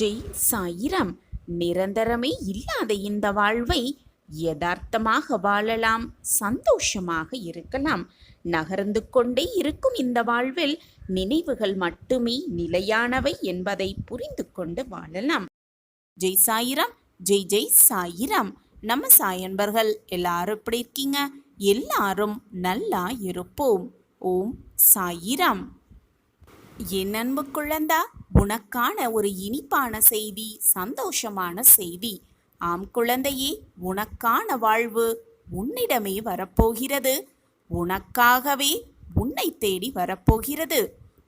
ஜெய் சாயிராம். நிரந்தரமே இல்லாத இந்த வாழ்வை யதார்த்தமாக வாழலாம், சந்தோஷமாக இருக்கலாம். நகர்ந்து கொண்டே இருக்கும் இந்த வாழ்வில் நினைவுகள் மட்டுமே நிலையானவை என்பதை புரிந்து கொண்டு வாழலாம். ஜெய் சாயிராம். ஜெய் ஜெய் சாயிராம். நம்ம சாயன்பர்கள் எல்லாரும் எப்படி இருக்கீங்க? எல்லாரும் நல்லா இருப்போம். ஓம் சாயிராம். என் அன்பு குழந்தா, உனக்கான ஒரு இனிப்பான செய்தி, சந்தோஷமான செய்தி. ஆம் குழந்தையே, உனக்கான வாழ்வு உன்னிடமே வரப்போகிறது. உனக்காகவே உன்னை தேடி வரப்போகிறது.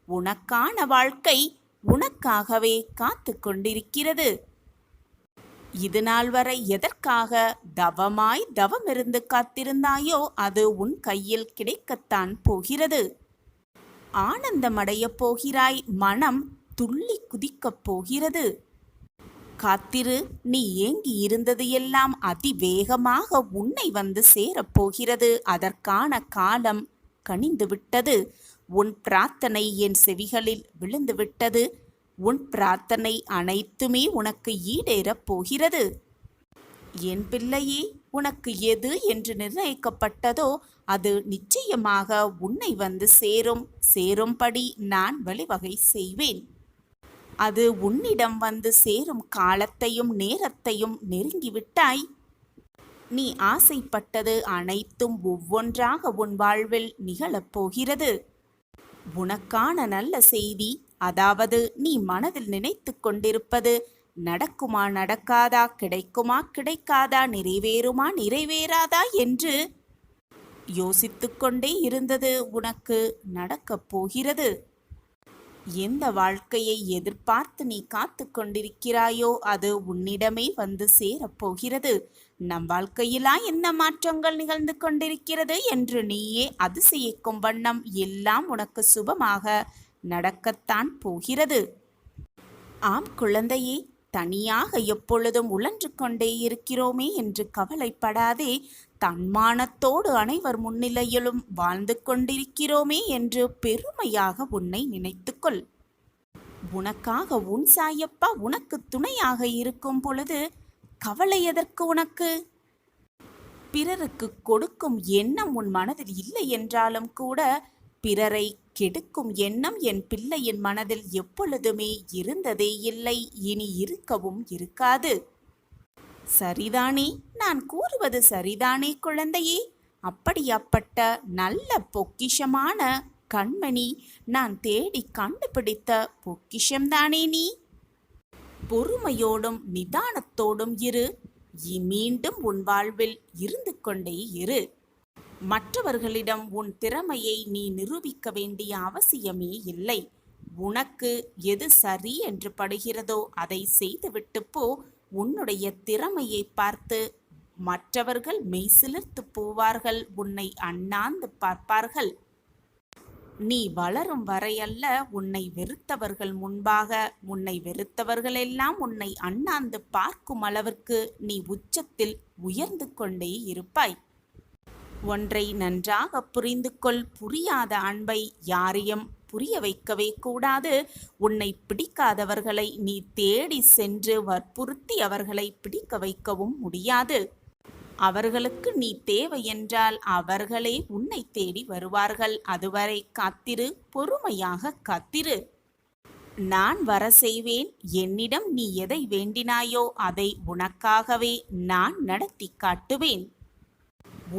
உனக்கான வாழ்க்கை உனக்காகவே காத்து கொண்டிருக்கிறது. இது நாள் வரை எதற்காக தவமாய் தவமிருந்து காத்திருந்தாயோ அது உன் கையில் கிடைக்கத்தான் போகிறது. ஆனந்தமடையப் போகிறாய். மனம் துள்ளி குதிக்கப் போகிறது. காத்திரு. நீ ஏங்கி இருந்தது எல்லாம் அதிவேகமாக உன்னை வந்து சேரப்போகிறது. அதற்கான காலம் கனிந்து விட்டது. உன் பிரார்த்தனை என் செவிகளில் விழுந்து விட்டது. உன் பிரார்த்தனை அனைத்துமே உனக்கு ஈடேறப் போகிறது. என் பிள்ளையே, உனக்கு எது என்று நிர்ணயிக்கப்பட்டதோ அது நிச்சயமாக உன்னை வந்து சேரும்படி நான் வழிவகை செய்வேன். அது உன்னிடம் வந்து சேரும் காலத்தையும் நேரத்தையும் நெருங்கிவிட்டாய். நீ ஆசைப்பட்டது அனைத்தும் ஒவ்வொன்றாக உன் வாழ்வில் நிகழப்போகிறது. உனக்கான நல்ல செய்தி, அதாவது நீ மனதில் நினைத்து கொண்டிருப்பது நடக்குமா நடக்காதா, கிடைக்குமா கிடைக்காதா, நிறைவேறுமா நிறைவேறாதா என்று யோசித்து கொண்டே இருந்தது உனக்கு நடக்கப் போகிறது. எந்த வாழ்க்கையை எதிர்பார்த்து நீ காத்து கொண்டிருக்கிறாயோ அது உன்னிடமே வந்து சேரப்போகிறது. நம் வாழ்க்கையிலா என்ன மாற்றங்கள் நிகழ்ந்து கொண்டிருக்கிறது என்று நீயே அதிசயிக்கும் வண்ணம் எல்லாம் உனக்கு சுபமாக நடக்கத்தான் போகிறது. ஆம் குழந்தையே, தனியாக எப்பொழுதும் உழன்று கொண்டே இருக்கிறோமே என்று கவலைப்படாதே. தன்மானத்தோடு அனைவர் முன்னிலையிலும் வாழ்ந்து கொண்டிருக்கிறோமே என்று பெருமையாக உன்னை நினைத்துக்கொள். உனக்காக உன் சாயப்பா உனக்கு துணையாக இருக்கும் பொழுது கவலை எதற்கு உனக்கு? பிறருக்கு கொடுக்கும் எண்ணம் உன் மனதில் இல்லை என்றாலும் கூட பிறரை கெடுக்கும் எண்ணம் என் பிள்ளையின் மனதில் எப்பொழுதுமே இருந்ததே இல்லை, இனி இருக்கவும் இருக்காது. சரிதானே? நான் கூறுவது சரிதானே குழந்தையே? அப்படியாப்பட்ட நல்ல பொக்கிஷமான கண்மணி, நான் தேடி கண்டுபிடித்த பொக்கிஷம்தானே நீ. பொறுமையோடும் நிதானத்தோடும் இரு. மீண்டும் உன் வாழ்வில் இருந்து கொண்டே இரு. மற்றவர்களிடம் உன் திறமையை நீ நிரூபிக்க வேண்டிய அவசியமே இல்லை. உனக்கு எது சரி என்று படுகிறதோ அதை செய்துவிட்டு போ. உன்னுடைய திறமையை பார்த்து மற்றவர்கள் மெய்சிலிர்த்து போவார்கள், உன்னை அண்ணாந்து பார்ப்பார்கள். நீ வளரும் வரையல்ல, உன்னை வெறுத்தவர்கள் முன்பாக உன்னை வெறுத்தவர்களெல்லாம் உன்னை அண்ணாந்து பார்க்கும் அளவிற்கு நீ உச்சத்தில் உயர்ந்து கொண்டே இருப்பாய். ஒன்றை நன்றாக புரிந்து கொள். புரியாத அன்பை யாரையும் புரிய வைக்கவே கூடாது. உன்னை பிடிக்காதவர்களை நீ தேடி சென்று வற்புறுத்தி அவர்களை பிடிக்க வைக்கவும் முடியாது. அவர்களுக்கு நீ தேவை என்றால் அவர்களே உன்னை தேடி வருவார்கள். அதுவரை காத்திரு, பொறுமையாக காத்திரு. நான் வர செய்வேன். என்னிடம் நீ எதை வேண்டினாயோ அதை உனக்காகவே நான் நடத்தி காட்டுவேன்.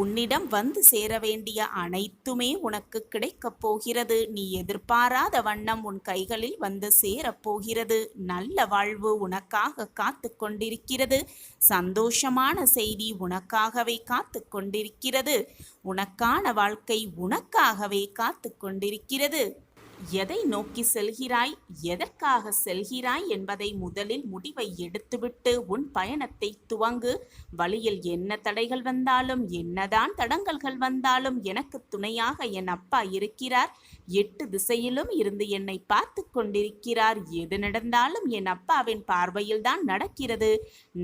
உன்னிடம் வந்து சேர வேண்டிய அனைத்துமே உனக்கு கிடைக்கப் போகிறது. நீ எதிர்பாராத வண்ணம் உன் கைகளில் வந்து சேரப்போகிறது. நல்ல வாழ்வு உனக்காக காத்து கொண்டிருக்கிறது. சந்தோஷமான செய்தி உனக்காகவே காத்து கொண்டிருக்கிறது. உனக்கான வாழ்க்கை உனக்காகவே காத்து கொண்டிருக்கிறது. எதை நோக்கி செல்கிறாய், எதற்காக செல்கிறாய் என்பதை முதலில் முடிவை எடுத்துவிட்டு உன் பயணத்தை துவங்கு. வழியில் என்ன தடைகள் வந்தாலும், என்னதான் தடங்கல்கள் வந்தாலும் எனக்கு துணையாக என் அப்பா இருக்கிறார். 8 திசையிலும் இருந்து என்னை பார்த்து கொண்டிருக்கிறார். எது நடந்தாலும் என் அப்பாவின் பார்வையில்தான் நடக்கிறது.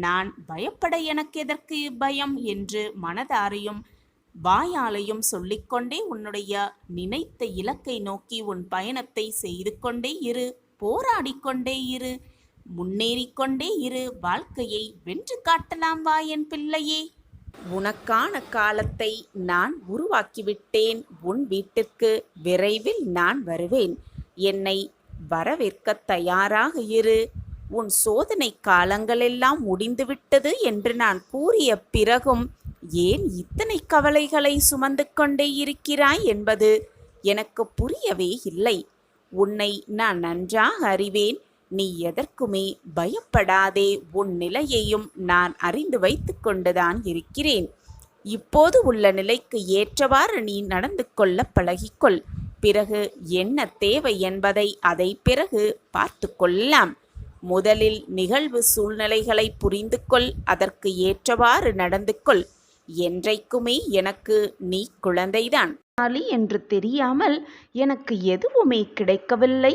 நான் பயப்பட எனக்கு எதற்கு பயம் என்று மனதாரையும் வாயாலையும் சொல்லிக்கொண்டே உன்னுடைய நினைத்த இலக்கை நோக்கி உன் பயணத்தை செய்து கொண்டே இரு. போராடிக்கொண்டே இரு. முன்னேறிக்கொண்டே இரு, வாழ்க்கையை வென்று காட்டலாம் வா என் பிள்ளையே. உனக்கான காலத்தை நான் உருவாக்கிவிட்டேன். உன் வீட்டிற்கு விரைவில் நான் வருவேன். என்னை வரவேற்கத் தயாராக இரு. உன் சோதனை காலங்களெல்லாம் முடிந்துவிட்டது என்று நான் கூறிய பிறகும் ஏன் இத்தனை கவலைகளை சுமந்து கொண்டே இருக்கிறாய் என்பது எனக்கு புரியவே இல்லை. உன்னை நான் நன்றாக அறிவேன். நீ எதற்குமே பயப்படாதே. உன் நிலையையும் நான் அறிந்து வைத்து கொண்டுதான் இருக்கிறேன். இப்போது உள்ள நிலைக்கு ஏற்றவாறு நீ நடந்து கொள்ள பழகிக்கொள். பிறகு என்ன தேவை என்பதை அதை பிறகு பார்த்து கொள்ளலாம். முதலில் நிகழ்வு சூழ்நிலைகளை புரிந்து கொள், அதற்கு ஏற்றவாறு நடந்து கொள். என்றைக்குமே எனக்கு நீ குழந்தைதான் என்று தெரியாமல் எனக்கு எதுவுமே கிடைக்கவில்லை,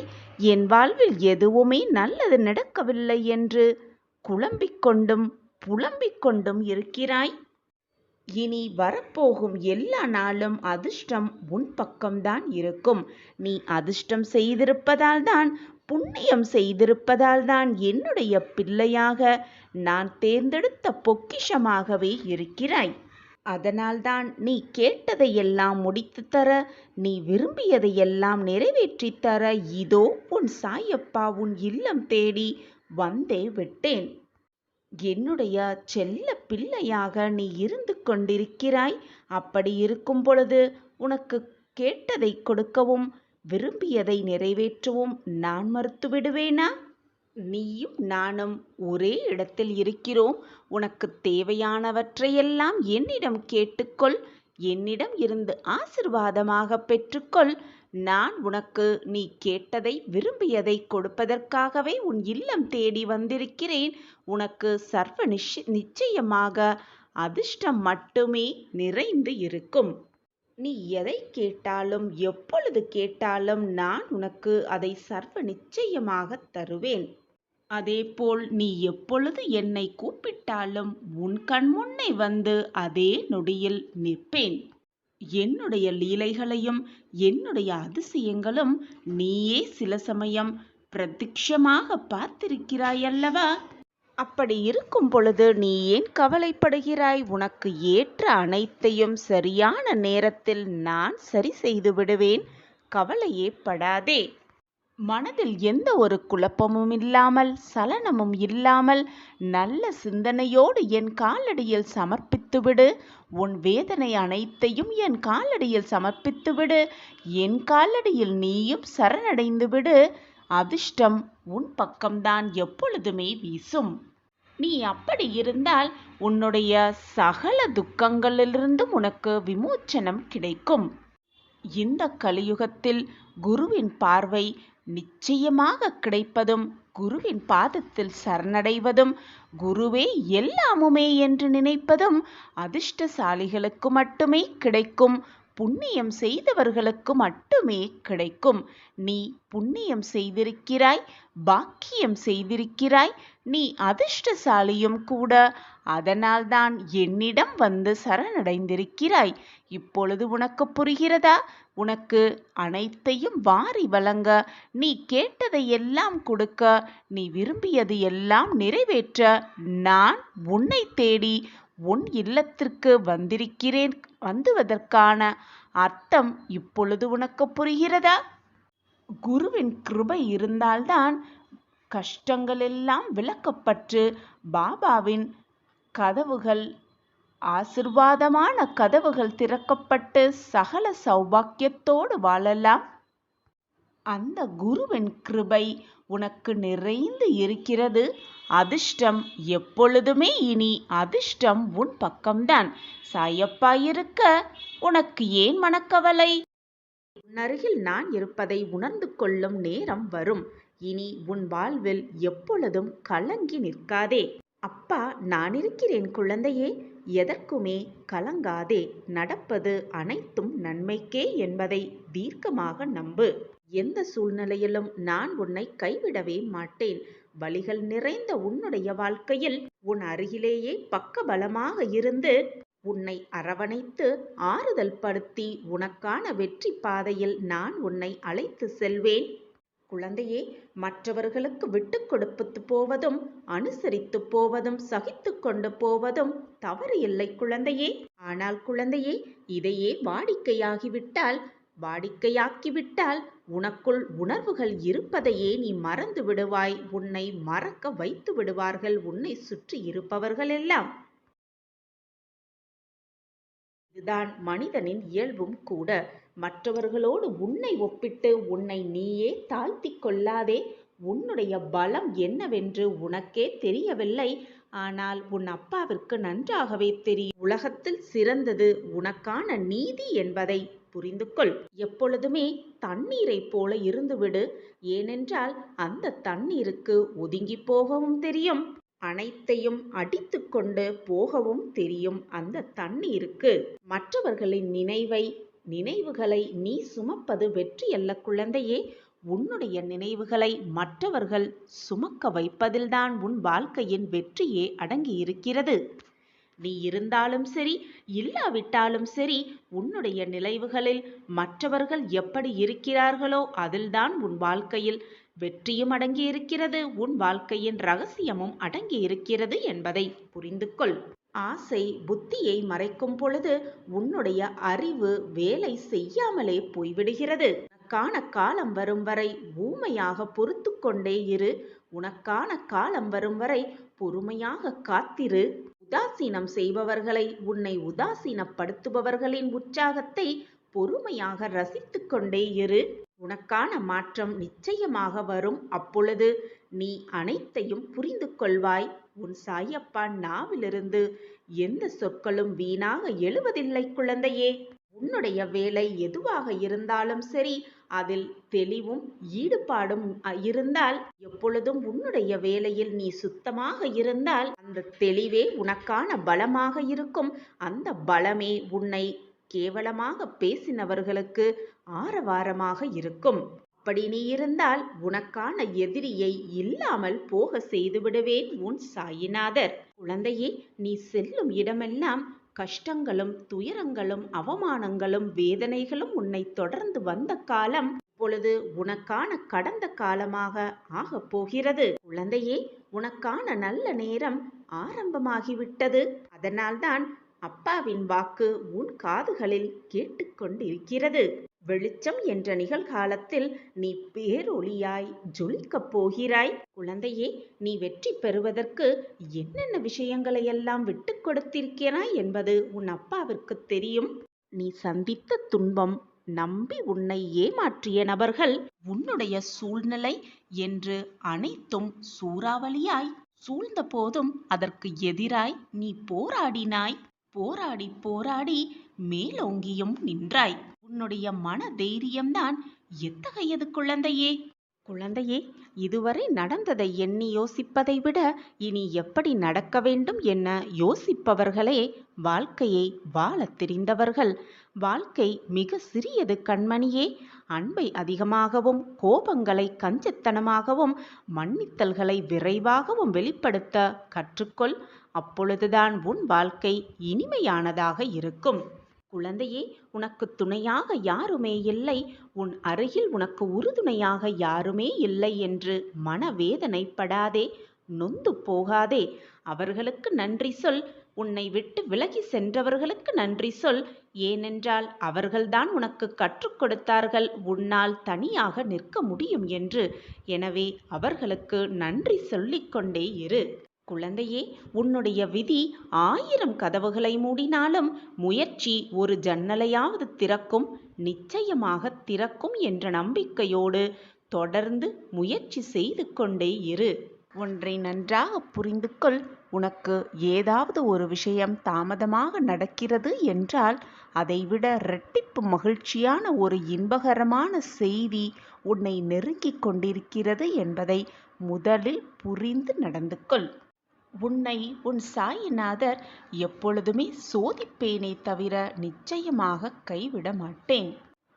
என் வாழ்வில் எதுவுமே நல்லது நடக்கவில்லை என்று குழம்பிக் கொண்டும் புலம்பிக் கொண்டும் இருக்கிறாய். இனி வரப்போகும் எல்லா நாளும் அதிர்ஷ்டம் உன் பக்கம்தான் இருக்கும். நீ அதிர்ஷ்டம் செய்திருப்பதால் தான், புண்ணியம் செய்திருப்பதால் தான் என்னுடைய பிள்ளையாக நான் தேர்ந்தெடுத்த பொக்கிஷமாகவே இருக்கிறாய். அதனால்தான் நீ கேட்டதையெல்லாம் முடித்து தர, நீ விரும்பியதையெல்லாம் நிறைவேற்றி தர இதோ உன் சாயப்பா உன் இல்லம் தேடி வந்தே விட்டேன். என்னுடைய செல்ல பிள்ளையாக நீ இருந்து கொண்டிருக்கிறாய். அப்படி இருக்கும் பொழுது உனக்கு கேட்டதை கொடுக்கவும் விரும்பியதை நிறைவேற்றவும் நான் மறுத்துவிடுவேனா? நீயும் நானும் ஒரே இடத்தில் இருக்கிறோம். உனக்கு தேவையானவற்றையெல்லாம் என்னிடம் கேட்டுக்கொள். என்னிடம் இருந்து ஆசிர்வாதமாக பெற்றுக்கொள். நான் உனக்கு நீ கேட்டதை விரும்பியதை கொடுப்பதற்காகவே உன் இல்லம் தேடி வந்திருக்கிறேன். உனக்கு சர்வ நிச்சயமாக அதிர்ஷ்டம் மட்டுமே நிறைந்து இருக்கும். நீ எதை கேட்டாலும் எப்பொழுது கேட்டாலும் நான் உனக்கு அதை சர்வ நிச்சயமாக தருவேன். அதேபோல் நீ எப்பொழுது என்னை கூப்பிட்டாலும் உன் கண்முன்னே வந்து அதே நொடியில் நிற்பேன். என்னுடைய லீலைகளையும் என்னுடைய அதிசயங்களும் நீயே சில சமயம் பிரத்யட்சமாக பார்த்திருக்கிறாய் அல்லவா? அப்படி இருக்கும் பொழுது நீ ஏன் கவலைப்படுகிறாய்? உனக்கு ஏற்ற அனைத்தையும் சரியான நேரத்தில் நான் சரி செய்து விடுவேன். கவலையே படாதே. மனதில் எந்த ஒரு குழப்பமும் இல்லாமல், சலனமும் இல்லாமல், நல்ல சிந்தனையோடு என் காலடியில் சமர்ப்பித்துவிடு. உன் வேதனை அனைத்தையும் என் காலடியில் சமர்ப்பித்துவிடு. என் காலடியில் நீயும் சரணடைந்து விடு. அதிர்ஷ்டம் உன் பக்கம்தான் எப்பொழுதுமே வீசும். நீ அப்படி இருந்தால் உன்னுடைய சகல துக்கங்களிலிருந்தும் உனக்கு விமோச்சனம் கிடைக்கும். இந்த கலியுகத்தில் குருவின் பார்வை நிச்சயமாக கிடைப்பதும், குருவின் பாதத்தில் சரணடைவதும், குருவே எல்லாமுமே என்று நினைப்பதும் அதிர்ஷ்டசாலிகளுக்கு மட்டுமே கிடைக்கும். புண்ணியம் செய்தவர்களுக்கு மட்டுமே கிடைக்கும். நீ புண்ணியம் செய்திருக்கிறாய், பாக்கியம் செய்திருக்கிறாய், நீ அதிர்ஷ்டசாலியும் கூட. அதனால்தான் என்னிடம் வந்து சரணடைந்திருக்கிறாய். இப்பொழுது உனக்கு புரிகிறதா? உனக்கு அனைத்தையும் வாரி வழங்க, நீ கேட்டதை எல்லாம் கொடுக்க, நீ விரும்பியது எல்லாம் நிறைவேற்ற நான் உன்னை தேடி உன் இல்லத்திற்கு வந்திருக்கிறேன். வந்துவதற்கான அர்த்தம் இப்பொழுது உனக்கு புரிகிறதா? குருவின் கிருபை இருந்தால்தான் கஷ்டங்கள் எல்லாம் விலக்கப்பட்டு பாபாவின் கதவுகள், ஆசிர்வாதமான கதவுகள் திறக்கப்பட்டு சகல சௌபாக்கியத்தோடு வாழலாம். அந்த குருவின் கிருபை உனக்கு நிறைந்து இருக்கிறது. அதிர்ஷ்டம் எப்பொழுதுமே இனி அதிர்ஷ்டம் உன் பக்கம்தான். சாயப்பா இருக்க உனக்கு ஏன் மனக்கவலை? உன்னருகில் நான் இருப்பதை உணர்ந்து கொள்ளும் நேரம் வரும். இனி உன் வாழ்வில் எப்பொழுதும் கலங்கி நிற்காதே. அப்பா நான் இருக்கிறேன் குழந்தையே, எதற்குமே கலங்காதே. நடப்பது அனைத்தும் நன்மைக்கே என்பதை தீர்க்கமாக நம்பு. எந்த சூழ்நிலையிலும் நான் உன்னை கைவிடவே மாட்டேன். வலிகள் நிறைந்த உன்னுடைய வாழ்க்கையில் உன் அருகிலேயே பக்கபலமாக இருந்து உன்னை அரவணைத்து ஆறுதல் படுத்தி உனக்கான வெற்றி பாதையில் நான் உன்னை அழைத்து செல்வேன். குழந்தையே, மற்றவர்களுக்கு விட்டு கொடுத்து போவதும் அனுசரித்து போவதும் சகித்து கொண்டு போவதும் தவறு இல்லை குழந்தையே. ஆனால் குழந்தையே, இதையே வாடிக்கையாக்கிவிட்டால் உனக்குள் உணர்வுகள் இருப்பதையே நீ மறந்து விடுவாய். உன்னை மறக்க வைத்து விடுவார்கள் உன்னை சுற்றி இருப்பவர்கள் எல்லாம். இதுதான் மனிதனின் இயல்பும் கூட. மற்றவர்களோடு உன்னை ஒப்பிட்டு உன்னை நீயே தாழ்த்திக் கொள்ளாதே. உன்னுடைய பலம் என்னவென்று உனக்கே தெரியவில்லை. ஆனால் உன் அப்பாவிற்கு நன்றாகவே தெரியும். உலகத்தில் சிறந்தது உனக்கான நீதி என்பதை புரிந்து கொள். எப்பொழுதுமே தண்ணீரை போல இருந்துவிடு. ஏனென்றால் அந்த தண்ணீருக்கு ஒதுங்கி போகவும் தெரியும், அனைத்தையும் அடித்து கொண்டு போகவும் தெரியும். அந்த தண்ணீருக்கு மற்றவர்களின் நினைவுகளை நீ சுமப்பது வெற்றி அல்ல குழந்தையே. உன்னுடைய நினைவுகளை மற்றவர்கள் சுமக்க வைப்பதில்தான் உன் வாழ்க்கையின் வெற்றியே அடங்கியிருக்கிறது. நீ இருந்தாலும் சரி, இல்லாவிட்டாலும் சரி, உன்னுடைய நினைவுகளில் மற்றவர்கள் எப்படி இருக்கிறார்களோ அதில்தான் உன் வாழ்க்கையில் வெற்றியும் அடங்கியிருக்கிறது, உன் வாழ்க்கையின் ரகசியமும் அடங்கியிருக்கிறது என்பதை புரிந்து கொள். ஆசை புத்தியை மறைக்கும் பொழுது உன்னுடைய அறிவு வேலை செய்யாமலே போய்விடுகிறது. உனக்கான காலம் வரும் வரை ஊமையாக பொறுத்து கொண்டே இரு. உனக்கான காலம் வரும் வரை பொறுமையாக காத்திரு. உதாசீனம் செய்பவர்களை, உன்னை உதாசீனப்படுத்துபவர்களின் உற்சாகத்தை பொறுமையாக ரசித்து கொண்டே இரு. உனக்கான மாற்றம் நிச்சயமாக வரும். அப்பொழுது நீ அனைத்தையும் புரிந்து கொள்வாய். உன் சாயப்பா நாவிலிருந்து எந்த சொற்களும் வீணாக எழுவதில்லை குழந்தையே. உன்னுடைய வேலை எதுவாக இருந்தாலும் சரி, அதில் தெளிவும் ஈடுபாடும் இருந்தால், எப்பொழுதும் உன்னுடைய வேலையில் நீ சுத்தமாக இருந்தால், அந்த தெளிவே உனக்கான பலமாக இருக்கும். அந்த பலமே உன்னை கேவலமாக பேசினவர்களுக்கு ஆரவாரமாக இருக்கும். அப்படி நீ இருந்தால் உனக்கான எதிரியை இல்லாமல் போக செய்து விடுவேன் உன் சாயிநாதர். குழந்தையே, நீ செல்லும் இடமெல்லாம் கஷ்டங்களும் துயரங்களும் அவமானங்களும் வேதனைகளும் உன்னை தொடர்ந்து வந்த காலம் இப்பொழுது உனக்கான கடந்த காலமாக ஆகப் போகிறது. குழந்தையே, உனக்கான நல்ல நேரம் ஆரம்பமாகிவிட்டது. அதனால்தான் அப்பாவின் வாக்கு உன் காதுகளில் கேட்டுக்கொண்டிருக்கிறது. வெளிச்சம் என்ற நிகழ்காலத்தில் நீ பேரொளியாய் ஜொலிக்கப் போகிறாய். குழந்தையே, நீ வெற்றி பெறுவதற்கு என்னென்ன விஷயங்களை எல்லாம் விட்டு கொடுத்திருக்கிறாய் என்பது உன் அப்பாவிற்கு தெரியும். நீ சந்தித்த துன்பம், நம்பி உன்னை ஏமாற்றிய நபர்கள், உன்னுடைய சூழ்நிலை என்று அனைத்தும் சூறாவளியாய் சூழ்ந்த போதும் அதற்கு எதிராய் நீ போராடினாய். போராடி போராடி மேலோங்கியும் நின்றாய். உன்னுடைய மன தைரியம்தான் எத்தகையது குழந்தையே. குழந்தையே, இதுவரை நடந்ததை எண்ணி யோசிப்பதை விட இனி எப்படி நடக்க வேண்டும் என யோசிப்பவர்களே வாழ்க்கையை வாழத் தெரிந்தவர்கள். வாழ்க்கை மிக சிறியது கண்மணியே. அன்பை அதிகமாகவும், கோபங்களை கஞ்சத்தனமாகவும், மன்னித்தல்களை விரைவாகவும் வெளிப்படுத்த கற்றுக்கொள். அப்பொழுதுதான் உன் வாழ்க்கை இனிமையானதாக இருக்கும். குழந்தையே, உனக்கு துணையாக யாருமே இல்லை, உன் அருகில் உனக்கு உறுதுணையாக யாருமே இல்லை என்று மனவேதனைப்படாதே, நொந்து போகாதே. அவர்களுக்கு நன்றி சொல். உன்னை விட்டு விலகி சென்றவர்களுக்கு நன்றி சொல். ஏனென்றால் அவர்கள்தான் உனக்கு கற்றுக் கொடுத்தார்கள் உன்னால் தனியாக நிற்க முடியும் என்று. எனவே அவர்களுக்கு நன்றி சொல்லிக்கொண்டே இரு. குழந்தையே, உன்னுடைய விதி 1000 கதவுகளை மூடினாலும் முயற்சி ஒரு ஜன்னலையாவது திறக்கும், நிச்சயமாக திறக்கும் என்ற நம்பிக்கையோடு தொடர்ந்து முயற்சி செய்து கொண்டே இரு. ஒன்றை நன்றாக புரிந்து கொள். உனக்கு ஏதாவது ஒரு விஷயம் தாமதமாக நடக்கிறது என்றால் அதைவிட இரட்டிப்பு மகிழ்ச்சியான ஒரு இன்பகரமான செய்தி உன்னை நெருங்கிக் கொண்டிருக்கிறது என்பதை முதலில் புரிந்து நடந்து கொள். உன்னை உன் சாயிநாதர் எப்பொழுதுமே சோதிப்பேனே தவிர நிச்சயமாக கைவிட மாட்டேன்.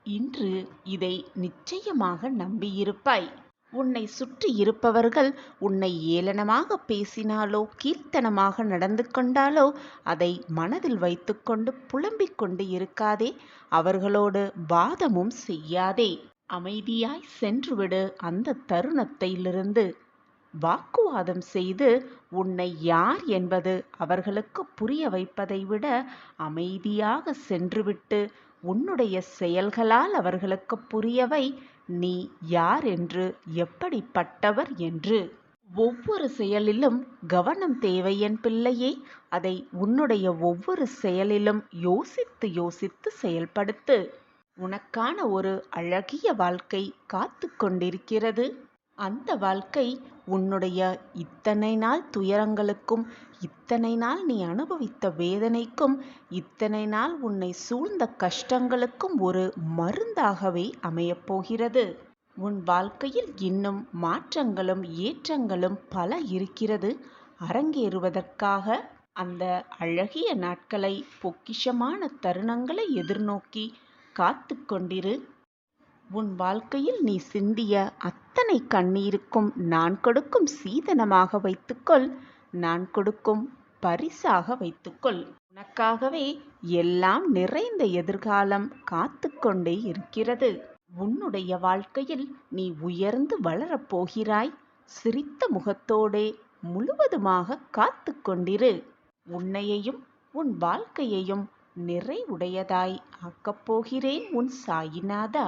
இன்று இதை நிச்சயமாக நம்பியிருப்பாய். உன்னை சுற்றி இருப்பவர்கள் உன்னை ஏளனமாக பேசினாலோ கீர்த்தனமாக நடந்து கொண்டாலோ அதை மனதில் வைத்துக்கொண்டு புலம்பிக் கொண்டு இருக்காதே. அவர்களோடு வாதமும் செய்யாதே. அமைதியாய் சென்றுவிடு. அந்த தருணத்திலிருந்து வாக்குவாதம் செய்து உன்னை யார் என்பது அவர்களுக்கு புரிய வைப்பதை விட அமைதியாக சென்றுவிட்டு உன்னுடைய செயல்களால் அவர்களுக்கு புரியவை நீ யார் என்று, எப்படிப்பட்டவர் என்று. ஒவ்வொரு செயலிலும் கவனம் தேவை என் பிள்ளையே. அதை உன்னுடைய ஒவ்வொரு செயலிலும் யோசித்து யோசித்து செயல்படுத்து. உனக்கான ஒரு அழகிய வாழ்க்கை காத்து கொண்டிருக்கிறது. அந்த வாழ்க்கை உன்னுடைய இத்தனை நாள் துயரங்களுக்கும், இத்தனை நாள் நீ அனுபவித்த வேதனைக்கும், இத்தனை நாள் உன்னை சூழ்ந்த கஷ்டங்களுக்கும் ஒரு மருந்தாகவே அமையப்போகிறது. உன் வாழ்க்கையில் இன்னும் மாற்றங்களும் ஏற்றங்களும் பல இருக்கிறது அரங்கேறுவதற்காக. அந்த அழகிய நாட்களை, பொக்கிஷமான தருணங்களை எதிர்நோக்கி காத்து கொண்டிரு. உன் வாழ்க்கையில் நீ சிந்திய அத்தனை கண்ணீருக்கும் நான் கொடுக்கும் சீதனமாக வைத்துக்கொள். நான் கொடுக்கும் பரிசாக வைத்துக்கொள். உனக்காகவே எல்லாம் நிறைந்த எதிர்காலம் காத்து கொண்டே இருக்கிறது. உன்னுடைய வாழ்க்கையில் நீ உயர்ந்து வளரப்போகிறாய். சிரித்த முகத்தோடே முழுவதுமாக காத்து கொண்டிரு. உன்னையையும் உன் வாழ்க்கையையும் நிறைவுடையதாய் ஆக்கப்போகிறேன் உன் சாயிநாதா.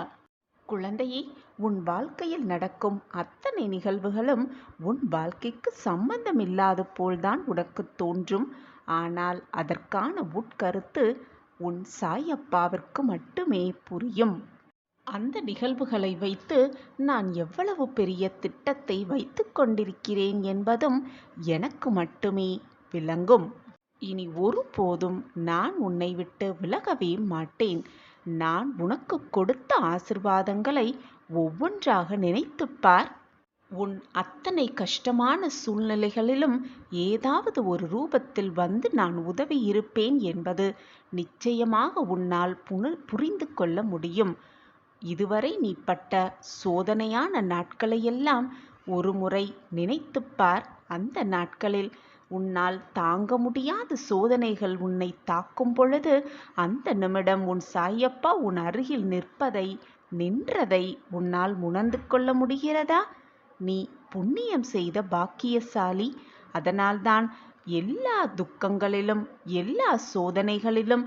குழந்தையே, உன் வாழ்க்கையில் நடக்கும் அத்தனை நிகழ்வுகளும் உன் வாழ்க்கைக்கு சம்பந்தமில்லாத போல்தான் உனக்கு தோன்றும். ஆனால் அதற்கான உட்கருத்து உன் சாயப்பாவிற்கு மட்டுமே புரியும். அந்த நிகழ்வுகளை வைத்து நான் எவ்வளவு பெரிய திட்டத்தை வைத்து கொண்டிருக்கிறேன் என்பதும் எனக்கு மட்டுமே விளங்கும். இனி ஒருபோதும் நான் உன்னை விட்டு விலகவே மாட்டேன். நான் உனக்கு கொடுத்த ஆசிர்வாதங்களை ஒவ்வொன்றாக நினைத்துப்பார். உன் அத்தனை கஷ்டமான சூழ்நிலைகளிலும் ஏதாவது ஒரு ரூபத்தில் வந்து நான் உதவி இருப்பேன் என்பது நிச்சயமாக உன்னால் புரிந்து கொள்ள முடியும். இதுவரை நீ பட்ட சோதனையான நாட்களையெல்லாம் ஒரு முறை நினைத்துப்பார். அந்த நாட்களில் உன்னால் தாங்க முடியாத சோதனைகள் உன்னை தாக்கும் பொழுது அந்த நிமிடம் உன் சாயப்பா உன் அருகில் நின்றதை உன்னால் உணர்ந்து கொள்ள முடிகிறதா? நீ புண்ணியம் செய்த பாக்கியசாலி. அதனால்தான் எல்லா துக்கங்களிலும், எல்லா சோதனைகளிலும்,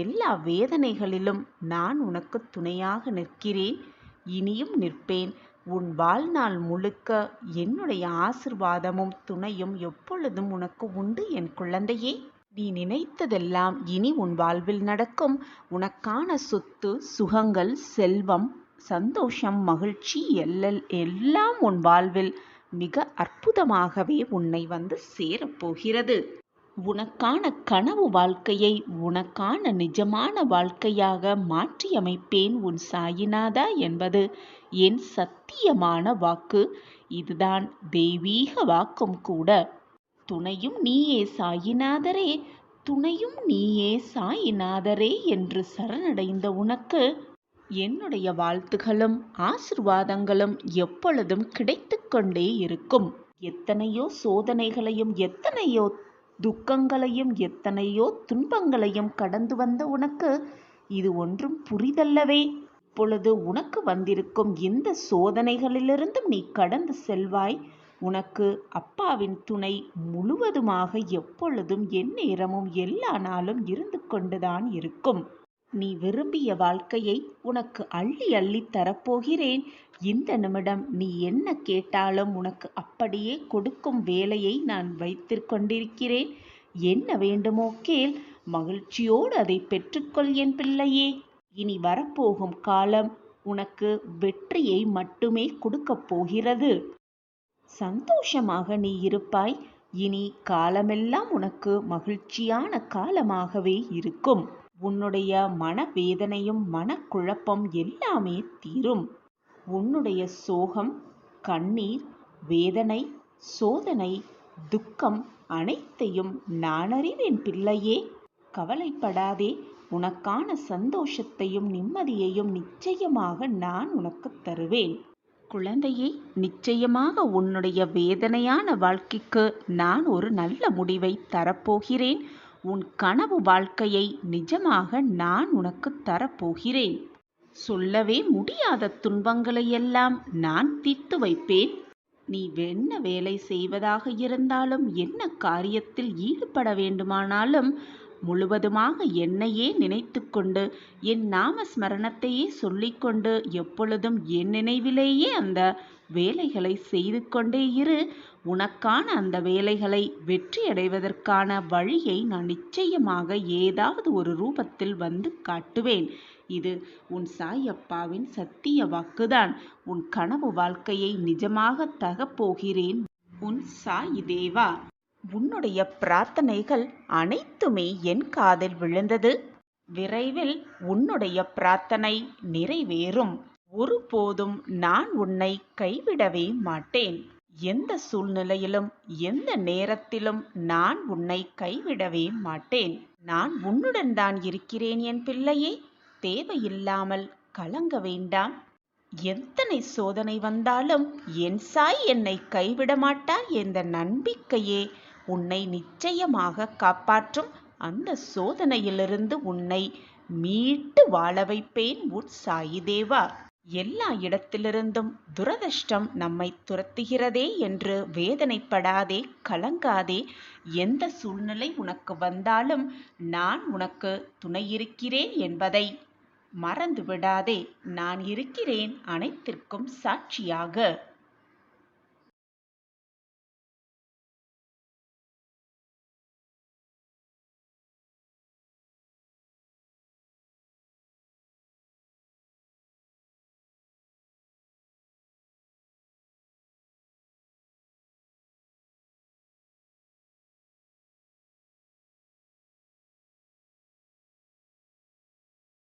எல்லா வேதனைகளிலும் நான் உனக்கு துணையாக நிற்கிறேன். இனியும் நிற்பேன். உன் வாழ்நாள் முழுக்க என்னுடைய ஆசிர்வாதமும் துணையும் எப்பொழுதும் உனக்கு உண்டு என் குழந்தையே. நீ நினைத்ததெல்லாம் இனி உன் வாழ்வில் நடக்கும். உனக்கான சொத்து, சுகங்கள், செல்வம், சந்தோஷம், மகிழ்ச்சி எல்லாம் உன் வாழ்வில் மிக அற்புதமாகவே உன்னை வந்து சேரப்போகிறது. உனக்கான கனவு வாழ்க்கையை உனக்கான நிஜமான வாழ்க்கையாக மாற்றியமைப்பேன் உன் சாயிநாதா என்பது என் சத்தியமான வாக்கு. இதுதான் தெய்வீக வாக்கும் கூட. துணையும் நீயே சாயிநாதரே, துணையும் நீயே சாயிநாதரே என்று சரணடைந்த உனக்கு என்னுடைய வாழ்த்துகளும் ஆசிர்வாதங்களும் எப்பொழுதும் கிடைத்து கொண்டே இருக்கும். எத்தனையோ சோதனைகளையும், எத்தனையோ துக்கங்களையும், எத்தனையோ துன்பங்களையும் கடந்து வந்த உனக்கு இது ஒன்றும் புரிதல்லவே. இப்பொழுது உனக்கு வந்திருக்கும் இந்த சோதனைகளிலிருந்தும் நீ கடந்து செல்வாய். உனக்கு அப்பாவின் துணை முழுவதுமாக எப்பொழுதும் எந்நேரமும் எல்லா நாளும் இருந்து கொண்டுதான் இருக்கும். நீ விரும்பிய வாழ்க்கையை உனக்கு அள்ளி அள்ளி தரப்போகிறேன். இந்த நிமிடம் நீ என்ன கேட்டாலும் உனக்கு அப்படியே கொடுக்கும் வேலையை நான் வைத்துக்கொண்டிருக்கிறேன். என்ன வேண்டுமோ கேள், மகிழ்ச்சியோடு அதை பெற்றுக்கொள் என் பிள்ளையே. இனி வரப்போகும் காலம் உனக்கு வெற்றியை மட்டுமே கொடுக்கப் போகிறது. சந்தோஷமாக நீ இருப்பாய். இனி காலமெல்லாம் உனக்கு மகிழ்ச்சியான காலமாகவே இருக்கும். உன்னுடைய மனவேதனையும் மனக்குழப்பம் எல்லாமே தீரும். உன்னுடைய சோகம், கண்ணீர், வேதனை, சோதனை, துக்கம் அனைத்தையும் நான் அறிவேன் பிள்ளையே. கவலைப்படாதே. உனக்கான சந்தோஷத்தையும் நிம்மதியையும் நிச்சயமாக நான் உனக்கு தருவேன். குழந்தையே, நிச்சயமாக உன்னுடைய வேதனையான வாழ்க்கைக்கு நான் ஒரு நல்ல முடிவை தரப்போகிறேன். உன் கனவு வாழ்க்கையை நிஜமாக நான் உனக்கு தரப்போகிறேன். சொல்லவே முடியாத துன்பங்களையெல்லாம் நான் தீர்த்து வைப்பேன். நீ என்ன வேலை செய்வதாக இருந்தாலும், என்ன காரியத்தில் ஈடுபட வேண்டுமானாலும், முழுவதுமாக என்னையே நினைத்து கொண்டு, என் நாம ஸ்மரணத்தையே சொல்லிக்கொண்டு, எப்பொழுதும் என் நினைவிலேயே அந்த வேலைகளை செய்து கொண்டே இரு. உனக்கான அந்த வேலைகளை வெற்றியடைவதற்கான வழியை நான் நிச்சயமாக ஏதாவது ஒரு ரூபத்தில் வந்து காட்டுவேன். இது உன் சாயப்பாவின் சத்திய வாக்குதான். உன் கனவு வாழ்க்கையை நிஜமாக தரப்போகிறேன். உன் சாயி தேவா. உன்னுடைய பிரார்த்தனைகள் அனைத்துமே என் காதில் விழுந்தது. விரைவில் உன்னுடைய பிரார்த்தனை நிறைவேறும். ஒருபோதும் நான் உன்னை கைவிடவே மாட்டேன். எந்த சூழ்நிலையிலும், எந்த நேரத்திலும் நான் உன்னை கைவிடவே மாட்டேன். நான் உன்னுடன் தான் இருக்கிறேன் என் பிள்ளையே. தேவையில்லாமல் கலங்க வேண்டாம். எத்தனை சோதனை வந்தாலும் என் சாய் என்னை கைவிட மாட்டார் என்ற நம்பிக்கையே உன்னை நிச்சயமாக காப்பாற்றும். அந்த சோதனையிலிருந்து உன்னை மீட்டு வாழ வைப்பேன் உன் சாயி தேவா. எல்லா இடத்திலிருந்தும் துரதிர்ஷ்டம் நம்மை துரத்துகிறதே என்று வேதனைப்படாதே, கலங்காதே. எந்த சூழ்நிலை உனக்கு வந்தாலும் நான் உனக்கு துணையிருக்கிறேன் என்பதை மறந்து விடாதே. நான் இருக்கிறேன் அனைத்திற்கும் சாட்சியாக.